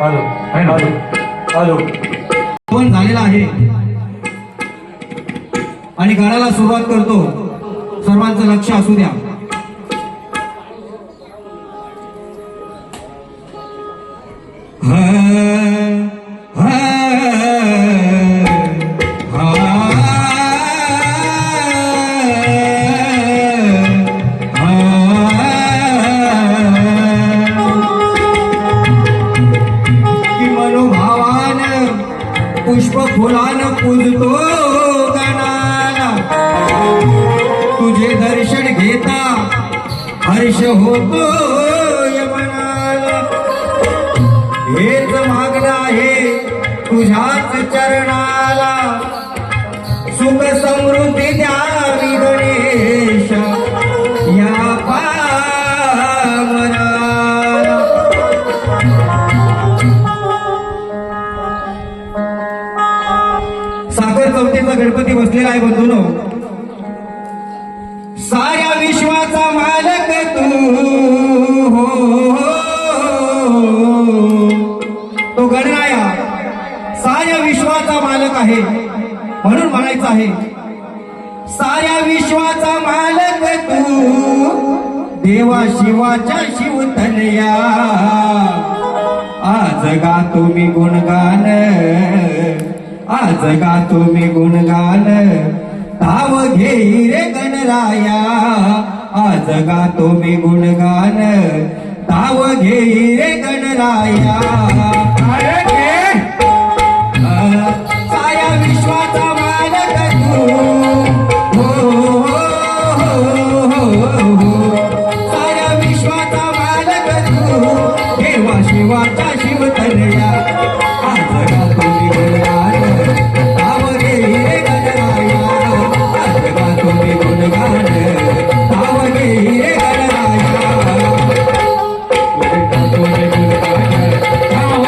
आलो आलो आलो पण झालेला आहे आणि गाण्याला सुरुवात करतो. सर्वांचं लक्ष असू द्या. पुष्प फुलान पूजतो गणाला, तुझे दर्शन घेता हर्ष होतो यमनाला. हेच मागणं आहे तुझ्याच चरणाला, सुख समृद्धी द्यावी गणेश या पामराला. साखर चौथीचा गणपती बसलेला आहे बंधूनो. साऱ्या विश्वाचा मालक तू हो, तो गणराया साऱ्या विश्वाचा मालक आहे. म्हणून म्हणायचं आहे, साऱ्या विश्वाचा मालक तू, देवा शिवाच्या शिवतनया. आज गातो मी गुणगान, आज गातो मी गुणगान, ताव घेई रे गणराया. आज गातो मी गुणगान, ताव घेई रे गणराया. साऱ्या विश्वाचा मालक तू हो, साऱ्या विश्वाचा मालक तू, देवा शिवाचा शिवतनया. आज गातो मी गुणगान, ताव घेई रे गणराया. आज गातो मी गुणगान, ताव घेई रे गणराया. गातो मी गुणगान, ताव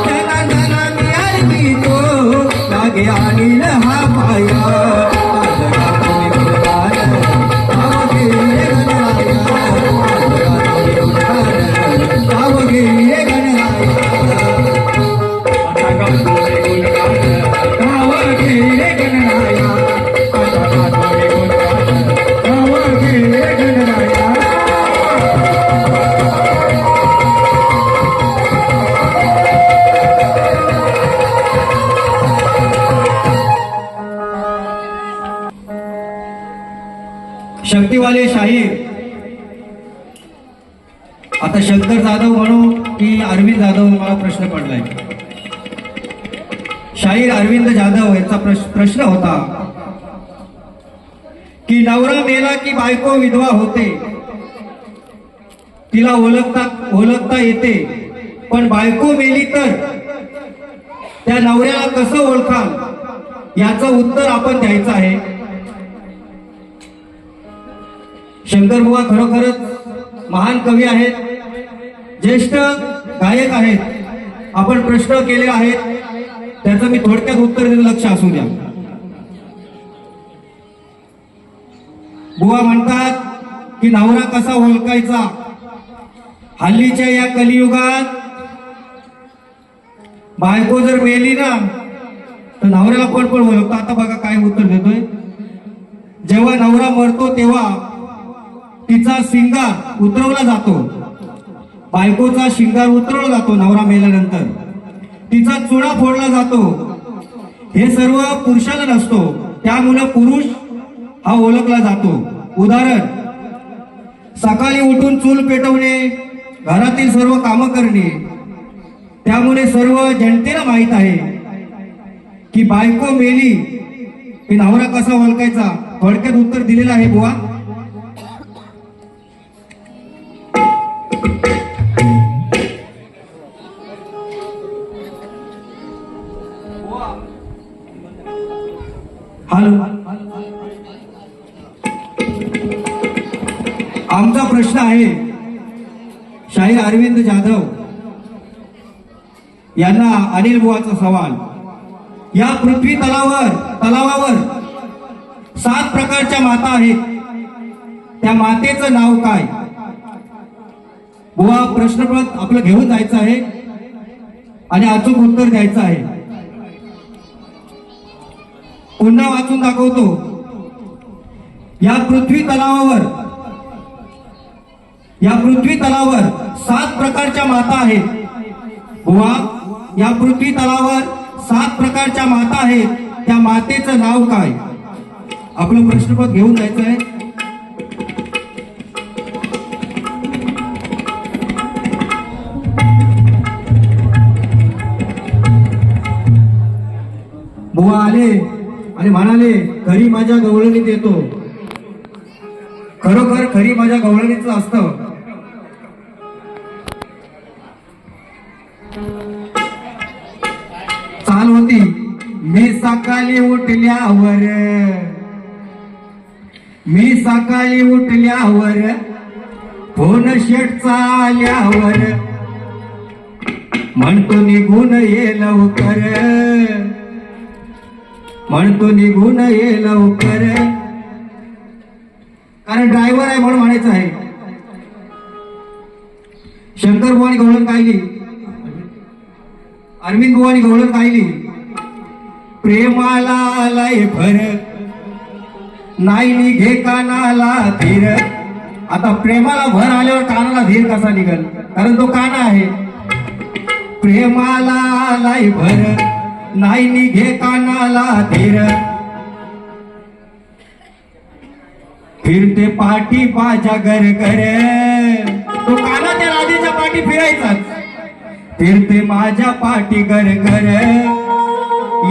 त्याला त्याला मी अर्पितो लागे आणील हा पाया आज गातो मी गुणगान नाव घेईन गणराया आज गातो मी गुणगान नाव घेईन गणराया आता गातो मी गुणगान नाव घेईन गणराया आता गातो मी गुणगान नाव घेईन गणराया शक्तिवाले शाहीर आता शंकर जाधव म्हणू की अरविंद जाधव मला प्रश्न पडलाय. शाहीर अरविंद जाधव यांचा प्रश्न होता की नवरा मेला की बायको विधवा होते, तिला ओळखता येते, पण बायको मेली तर त्या नवऱ्याला कसं ओळखाल याचं उत्तर आपण द्यायचं आहे. शंकर बुवा खरोखरच महान कवी आहेत, ज्येष्ठ गायक आहेत. आपण प्रश्न केले आहेत त्याचं मी थोडक्यात उत्तर देणं लक्ष असू द्या. बुवा म्हणतात की नवरा कसा ओळखायचा. हल्लीच्या या कलियुगात बायको जर मेली ना तर नवऱ्याला कोण ओळखतं. आता बघा काय उत्तर देतोय. जेव्हा नवरा मरतो तेव्हा तिचा शिंगार उतरवला जातो, बायकोचा शिंगार उतरवला जातो. नवरा मेल्यानंतर तिचा चुडा फोडला जातो. हे सर्व पुरुषाला नसतो, त्यामुळे पुरुष हा ओळखला जातो. उदाहरण, सकाळी उठून चूल पेटवणे, घरातील सर्व कामं करणे. त्यामुळे सर्व जनतेला माहित आहे की बायको मेली की नवरा कसा ओळखायचा. थोडक्यात उत्तर दिलेलं आहे बुवा. हॅलो, आमचा प्रश्न आहे शाहीर अरविंद जाधव यांना अनिल बुवाचा सवाल. या पृथ्वी तलावावर 7 प्रकारच्या माता आहेत, त्या मातेचं नाव काय. बुवा प्रश्नपत्र आपलं घेऊन जायचं आहे आणि अचूक उत्तर द्यायचं आहे. पुन्हा वाचून दाखवतो. या पृथ्वी तलावावर 7 प्रकारच्या माता आहेत. बुवा या पृथ्वी तलावावर 7 प्रकारच्या माता आहेत, त्या मातेचं नाव काय. आपलं प्रश्नपत्र घेऊन जायचं आहे. बुवा आले आणि म्हणाले खरी माझ्या गवळणीत येतो. खरोखर खरी माझ्या गवळणीच असतं. चाल होती, मी सकाळी उठल्यावर फोन शेटचा आल्यावर म्हणतो निघून ये लवकर, कारण ड्रायव्हर आहे म्हणून म्हणायचं आहे. शंकर बुवानी गवळण गायली, अरविंद बुवानी गवळण गायली. प्रेमाला आलाय भर, नाही निघे कानाला धीर. आता प्रेमाला भर आल्यावर कानाला धीर कसा निघल, कारण तो काना आहे. प्रेमाला आलाय भर, नाही निघे कानाला धीर. फिरते पाठी माझ्या घर तो काना त्या राधेच्या पाठी फिरायचाच. फिरते माझ्या पाठी घर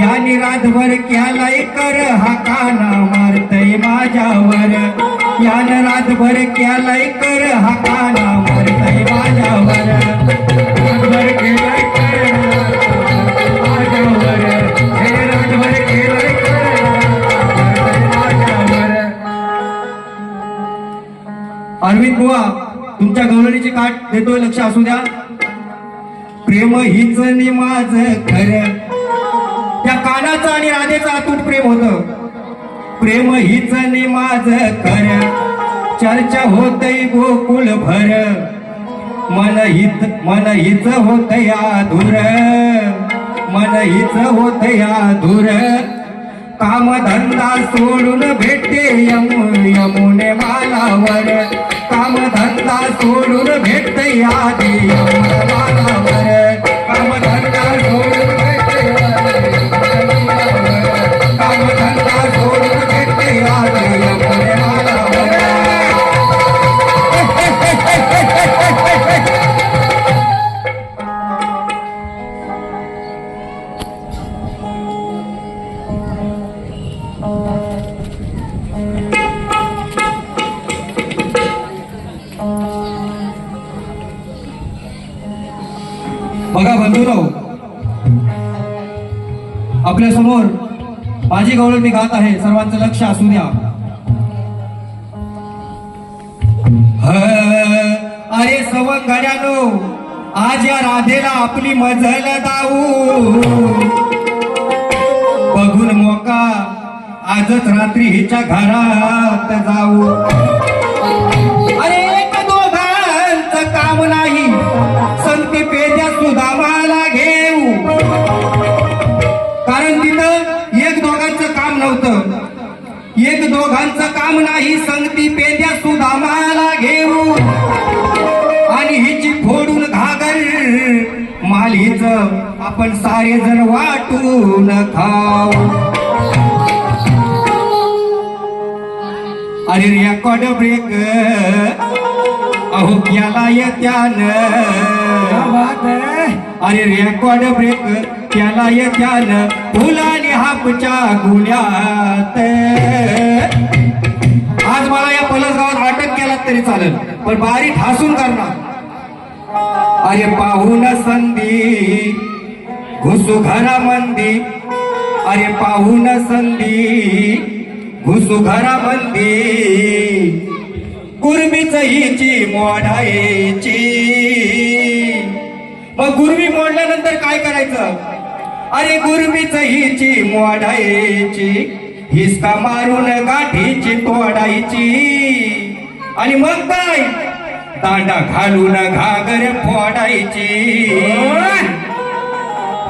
यानी रातभर केलाय कर, हा काना मारतय माझ्यावर. यान रातभर केलाय कर, हा काना मारतय माझ्यावर. रातभर केलाय कर माझ्यावर, हे रातभर केलाय कर माझ्यावर. अरविंद बुवा तुमच्या गवळणीची काठ देतोय, लक्ष असू द्या. प्रेम हीच नि माझ खरं. त्या कानाचं आणि राधेचं अतूट प्रेम होतं. प्रेम हीच नि माझ खरं, चर्चा होतय गोकुळ भर. मन हीच होत या धुर, मन हीच होत या धुर. कामधंदा सोडून भेटते यमुने मालावर. कामधंदा सोडून भेटते आधी यमुने मालावर. कामधंदा सोडून भेटते यमुने मालावर. कामधंदा सोडून भेटते आधी यमुने मालावर. बघा बंधूराव, आपल्या समोर माझी गवळण मी गात आहे, सर्वांचं लक्ष असू द्या. अरे सवंगड्यानो, आज या राधेला आपली मजल दाऊ. बघून मोका आजच रात्री हिच्या घरात जाऊ. अरे एक दोघांचं काम नाही, संती पेद्या सुदामाला घेऊ. कारण तिथं एक दोघांचं काम नव्हतं. एक दोघांचं काम नाही, संगती पेद्या सुदामाला घेऊ. आणि हिची फोडून घागर माल हिच आपण सारे जण वाटून खाऊ. अरे रेकॉर्ड ब्रेक अहो केला येत्यानं. अरे रेकॉर्ड ब्रेक केला येत्यानं, फुलाने हापच्या गुन्ह्यात. आज मला या पलसगावात अटक केला तरी चालेल, पण बारी ठासून करणार. अरे पाहून संधी घुसू घरामंदी. अरे पाहून संधी घुसू घरामंदी. गुरमीच हिची मोडायची. मग गुरमी मोडल्यानंतर काय करायचं? अरे गुरमीच हिची मोडायची. हिसका मारून गाठीची तोडायची. आणि मग काय? दांडा घालून घागर फोडायची.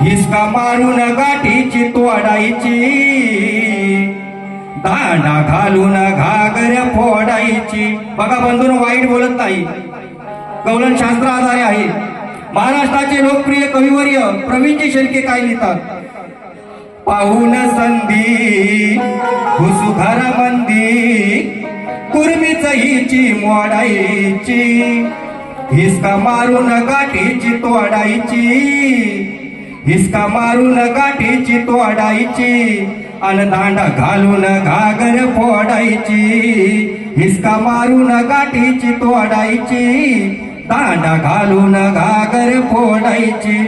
हिसका मारून गाठीची तोडायची. दांडा घालून घागर फोडायची. बघा बंधून, वाईट बोलत नाही. गवलन शास्त्र आधारे आहे. महाराष्ट्राचे लोकप्रिय कविवर्य प्रवीणजी शेळके काय लिहितात? पाहून संधी घुसू घरामंदी. कुर्मीच हिची मोडायची. हिसका मारून गाठीची तोडायची. हिसका मारून गाठीची तोडायची. अन दांडा घालून घागर फोडायची. हिसका मारून गाठीची तोडायची. दांडा घालून घागर फोडायची.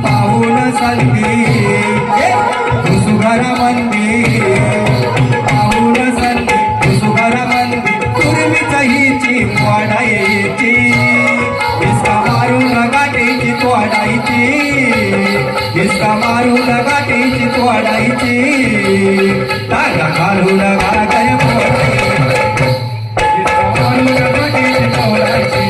पाहून संधी घुसू घरामंदी. पाहून संधी घुसू घरामंदी. कुर्मीच हिची मोडायची. हिसका मारून गाठीची तोडायची. हिसका मारून गाठीची तोडायची. दांडा घालून घागर फोडायची. हिसका मारून गाठीची तोडायची.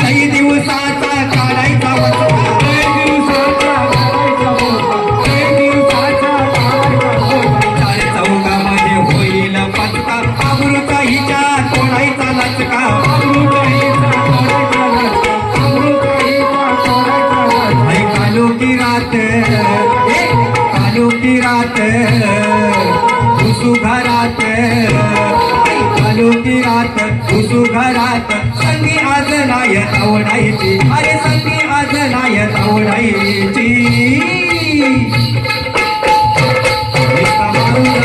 लई दिवसाचा काढायचा वचपा. लई दिवसाचा काढायचा वचपा. लई दिवसाचा काढायचा वचपा. चार चौकामध्ये होईल पचका. अमृता हिच्या तोडायचा लचका. अमृता हिचा तोडायचा लचका. अमृता हिचा तोडायचा लचका. कालो की रात, कालो की रात घुसू घरात. कालो की रात घुसू घरात. संधी आज नाय आवडायची. अरे संधी आज नाय आवडायची. हिसका मारून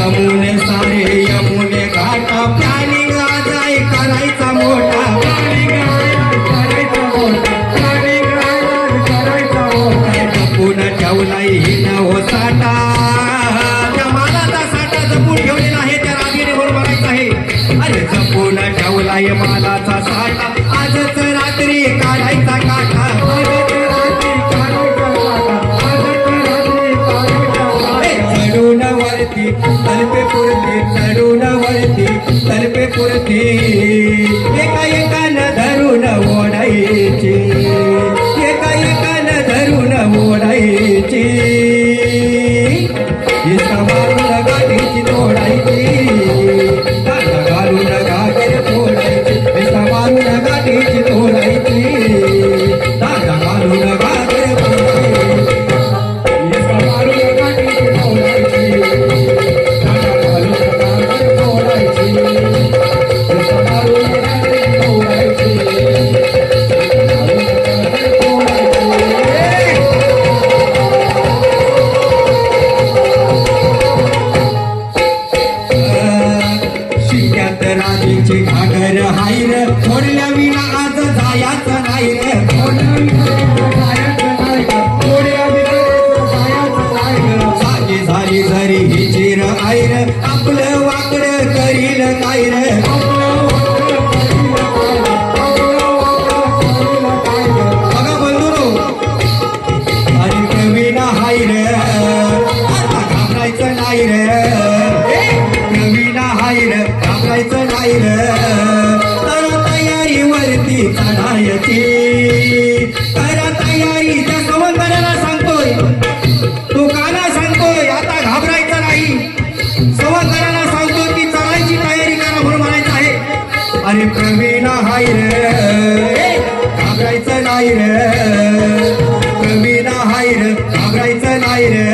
जमून सारे यमुने घाटा प्लॅनिंग आजाय करायचा मोठा जपून ठेवलाय हिनं हो साठा त्या मालाचा साठा जपून ठेवलेला आहे त्या रागीने बरोबर म्हणायचं आहे अरे जपून ठेवलाय मालाचा साठा आजच रात्री काढायचा काठा चढून वरती तलपे पुरती चढून वरती तलपे पुरती एका एकानं धरून ओढायची एका एकानं धरून ओढायची इसका मारून गाठीची तोडायची दांडा घालून घागर फोडायची इसका मारून गाठीची तोडायची दांडा घालून घागर फोडायची इसका मारून गाठीची तोडायची दांडा घालून घागर फोडायची इसका मारून गाठीची तोडायची शिक्यात राजीची घागर हायर फोडल्या विना आज जायाचं नाही रे जागी झाली जरी ही चिर आयर आपलं वाकडं करील काय रे बघा बंधुरो अरे कवीना हाय रे आता घाबरायचं नाही रे कवीना हाय रे घाबरायचं नाही रे तर तयारीवरती चढायची करा तयारी त्या सवंगराला सांगतोय तो काना सांगतोय आता घाबरायचं नाही सवंगराला सांगतोय की चढायची तयारी करा म्हणून म्हणायचं आहे अरे प्रवीणा हाय रे घाबरायचं नाही रे प्रवीणा हाय रे घाबरायचं नाही रे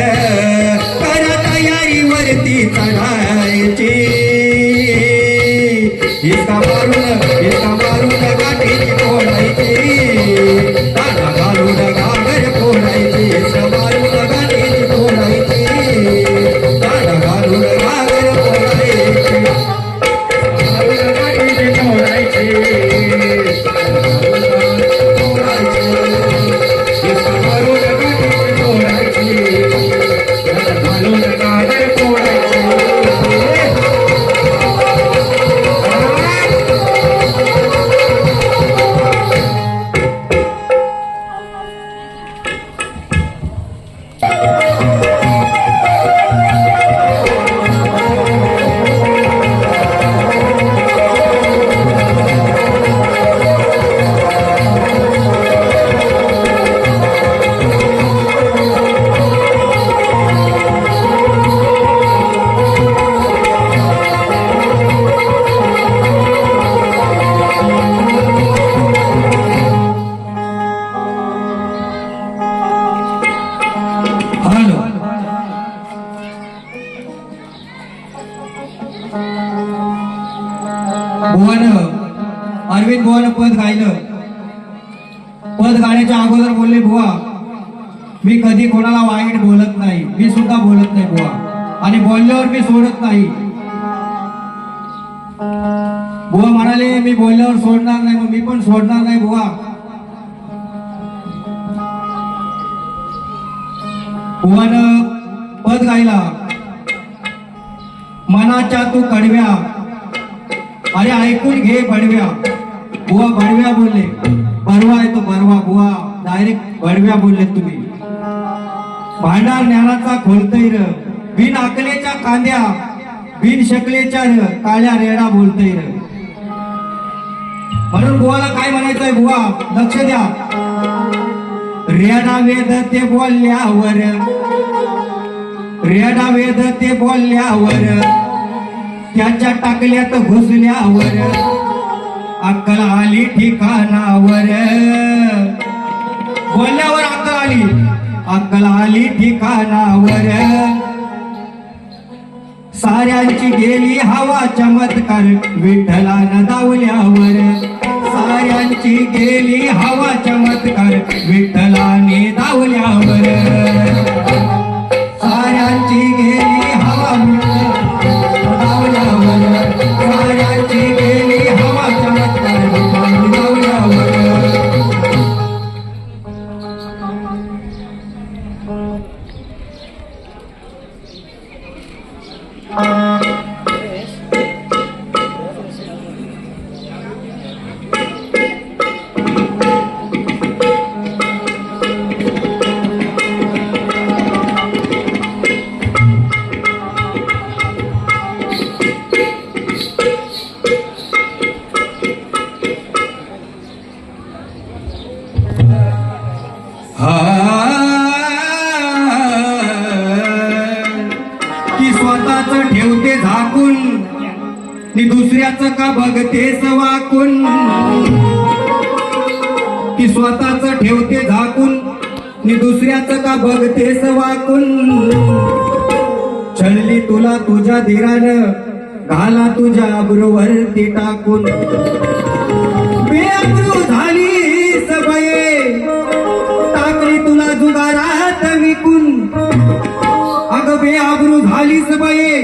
करा तयारीवरती चढायची इसका मारून गाठीची फोडायची दांडा घालून घागर फोडायची इसका मारून गाठीची फोडायची दांडा घालून घागर फोडायची मारून गाठीची फोडायची इसका मारून गाठीची फोडायची दांडा घालून घागर फोडायची अरविंद बुवानं पद गायलं पद गाण्याच्या अगोदर बोलले बुवा मी कधी कोणाला वाईट बोलत नाही मी सुद्धा बोलत नाही बुवा आणि बोलल्यावर मी सोडत नाही बुवा म्हणाले मी बोलल्यावर सोडणार नाही मग मी पण सोडणार नाही बुवा बुवानं पद गायला मनाच्या तू कडव्या अरे ऐकून घे बडव्या बुवा बडव्या बोलले बरवा येतो बरवा बुवा डायरेक्ट बडव्या बोलले तुम्ही भांडार ज्ञानाचा खोलतैर बिन अकलेच्या कांद्या बिन शकलेच्या काळ्या रेडा बोलतैर म्हणून बुवाला काय म्हणायचंय बुवा लक्ष द्या रेडा वेद ते बोलल्यावर रेडा वेद ते बोलल्यावर त्याच्या टाकल्यात घुसल्यावर अक्कल आली ठिकाणावर बोलल्यावर अक्कल आली ठिकाणावर साऱ्यांची गेली हवा चमत्कार विठ्ठलानं दावल्यावर साऱ्यांची गेली हवा चमत्कार विठ्ठलाने दावल्यावर साऱ्यांची गेली हवा की स्वतःच ठेवते झाकून नि दुसऱ्याच का बघतेस वाकून की स्वतःच ठेवते झाकून नि दुसऱ्याच का बघतेस वाकून छळली तुला तुझ्या धीरानं घाला तुझ्या अब्रूवरती टाकून बेअब्रू झाली सबये टाकली तुला जुगारात विकून अग बेअब्रू झालीस बये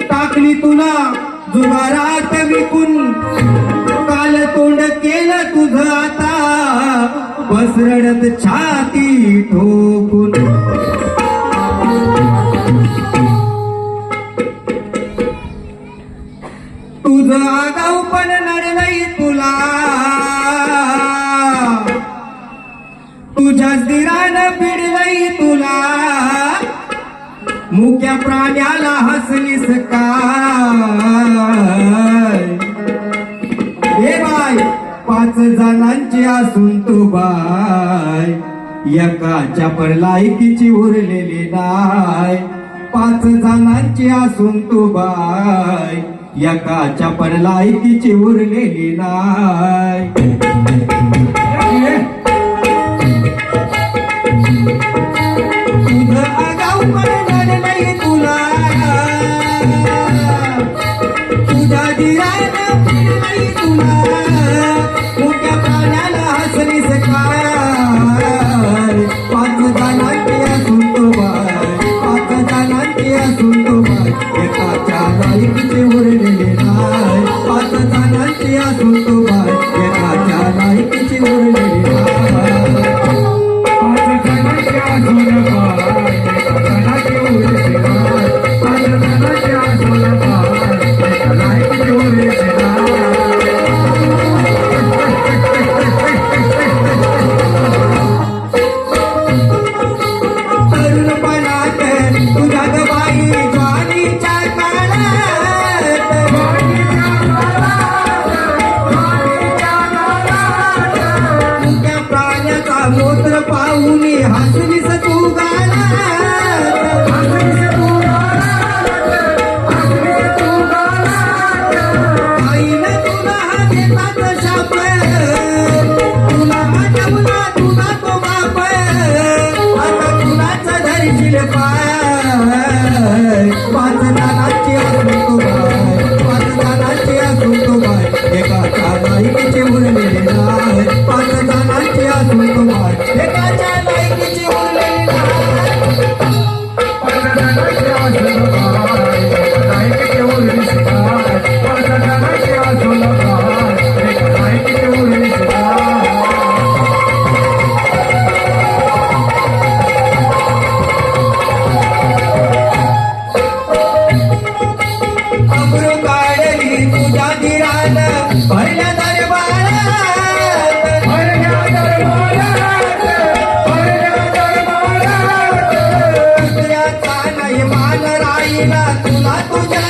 टाकली तुला जुगारात विकून काल तोंड केलं तुझं आता बस रडत छाती ठोकून तुझं आगाऊ पण नडलंय तुला तुझ्याच दिरानं पिडलंय तुला मुक्या प्राण्याला हसलीस काय हे बाय 5 जणांची असून तू बाय एकाच्या पण लायकीची उरलेली नाय 5 जणांची असून तू बाय एकाच्या पण लायकीची उरलेली नाय तुझं आगाऊ पण नडलंय तुला तुझ्या दिरानं पिडलंय तुला मोठ्या प्राण्याला हसलीस काय 5 जणांची असून तो बाय 5 जणांची असून तो बाय एकाच्या लायकीची उरलेली नाय 5 जणांची असून तो बाय एकाच्या लायकीची उरलेली नाय तरुणपणात तुझ्या बाई ज्वारीच्या तुझ्या प्राण्याचा मूत्र पाहून हसलीस तू आईनं तुला देतात शाप तुला आठवला तुला तो बाप आता तुलाच धरशील पाय 5 जणांची असून तो बाय 5 जणांची असून तो बाय एकाच्या लायकीची उरलेली नाय 5 जणांची असून तो बाय एकाच्या लायकीची उरलेली नाय अब्रू काढली तुझ्या धीरानं भरल्या दरबारात दुसऱ्याचा नाही मान राहिला तुला तुझ्या